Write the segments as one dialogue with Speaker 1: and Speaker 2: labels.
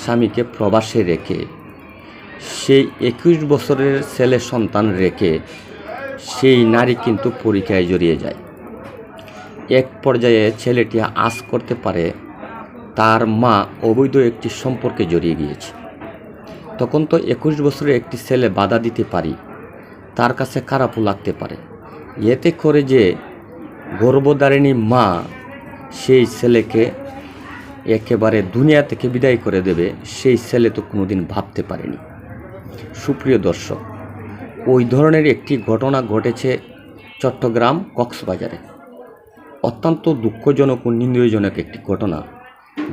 Speaker 1: স্বামীকে প্রবাসে রেখে, সেই 21 বছরের ছেলে সন্তান রেখে সেই নারী কিন্তু পরকীয়ায় জড়িয়ে যায়। এক পর্যায়ে ছেলেটি আঁচ করতে পারে তার মা অবৈধ একটি সম্পর্কে জড়িয়ে গিয়েছে। তখন তো 21 বছরের একটি ছেলে বাধা দিতে পারি, তার কাছে খারাপও লাগতে পারে। এতে করে যে গর্ভধারিণী মা সেই ছেলেকে একেবারে দুনিয়া থেকে বিদায় করে দেবে, সেই ছেলে তো কোনোদিন ভাবতে পারেনি। সুপ্রিয় দর্শক, ওই ধরনের একটি ঘটনা ঘটেছে চট্টগ্রাম কক্সবাজারে। অত্যন্ত দুঃখজনক ও নিন্দনীয়জনক একটি ঘটনা।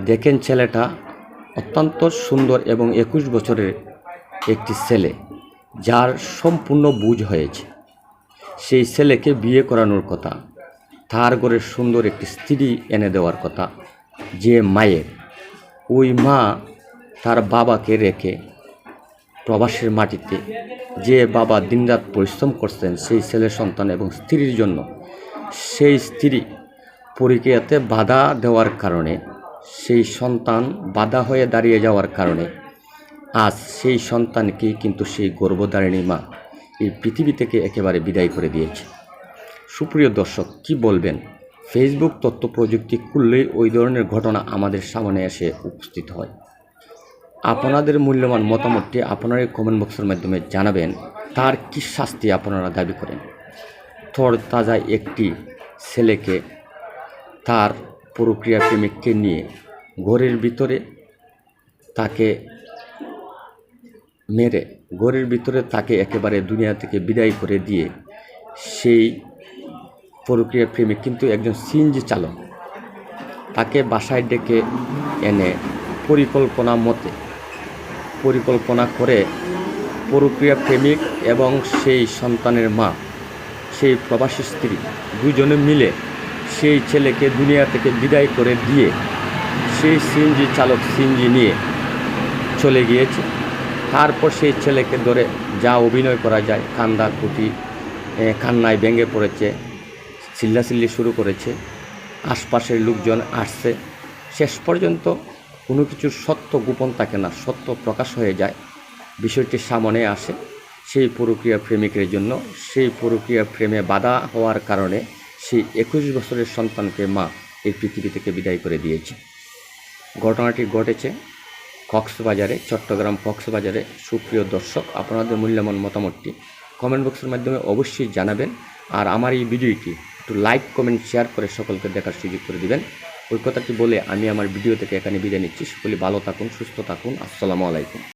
Speaker 1: দেখেন, ছেলেটা অত্যন্ত সুন্দর এবং 21 বছরের একটি ছেলে, যার সম্পূর্ণ বুঝ হয়েছে। সেই ছেলেকে বিয়ে করানোর কথা, তার ঘরে সুন্দর একটি স্ত্রী এনে দেওয়ার কথা। যে মায়ের, ওই মা তার বাবাকে রেখে প্রবাসের মাটিতে, যে বাবা দিনরাত পরিশ্রম করছেন সেই ছেলে সন্তান এবং স্ত্রীর জন্য, সেই স্ত্রী পরকীয়াতে বাধা দেওয়ার কারণে, সেই সন্তান বাধা হয়ে দাঁড়িয়ে যাওয়ার কারণে আজ সেই সন্তানকে কিন্তু সেই গর্ভধারিণী মা এই পৃথিবী থেকে একেবারে বিদায় করে দিয়েছে। সুপ্রিয় দর্শক, কি বলবেন? ফেসবুক তথ্য প্রযুক্তি খুললেই ওই ধরনের ঘটনা আমাদের সামনে এসে উপস্থিত হয়। আপনাদের মূল্যবান মতামতটি আপনারা কমেন্ট বক্সের মাধ্যমে জানাবেন। তার কি শাস্তি আপনারা দাবি করেন? তরতাজা একটি ছেলেকে তার পরকীয়া প্রেমিককে নিয়ে ঘরের ভিতরে তাকে মেরে, ঘরের ভিতরে তাকে একেবারে দুনিয়া থেকে বিদায় করে দিয়ে, সেই পরকীয়া প্রেমিক কিন্তু একজন সিএনজি চালক, তাকে বাসায় ডেকে এনে পরিকল্পনা করে পরকীয়া প্রেমিক এবং সেই সন্তানের মা, সেই প্রবাসী স্ত্রী দুজনে মিলে সেই ছেলেকে দুনিয়া থেকে বিদায় করে দিয়ে সেই সিএনজি চালক সিএনজি নিয়ে চলে গিয়েছে। তারপর সেই ছেলেকে ধরে যা অভিনয় করা যায়, কান্দাকুটি, কান্নায় ভেঙে পড়েছে, চিল্লাচিল্লি শুরু করেছে। আশপাশের লোকজন আসছে। শেষ পর্যন্ত কোনো কিছুর সত্য গোপন থাকে না, সত্য প্রকাশ হয়ে যায়। বিষয়টি সামনে আসে সেই পরকীয়া প্রেমিকের জন্য। সেই পরকীয়া প্রেমে বাধা হওয়ার কারণে সেই 21 বছরের সন্তানকে মা এই পৃথিবী থেকে বিদায় করে দিয়েছে। ঘটনাটি ঘটেছে কক্সবাজারে, চট্টগ্রাম কক্সবাজারে। সুপ্রিয় দর্শক, আপনাদের মূল্যবান মতামতটি কমেন্ট বক্সের মাধ্যমে অবশ্যই জানাবেন। আর আমার এই ভিডিওটি একটু লাইক, কমেন্ট, শেয়ার করে সকলকে দেখার সুযোগ করে দিবেন। ওই কথাটি বলে আমি আমার ভিডিও থেকে এখানে বিদায় নিচ্ছি। সকলে ভালো থাকুন, সুস্থ থাকুন। আসসালামু আলাইকুম।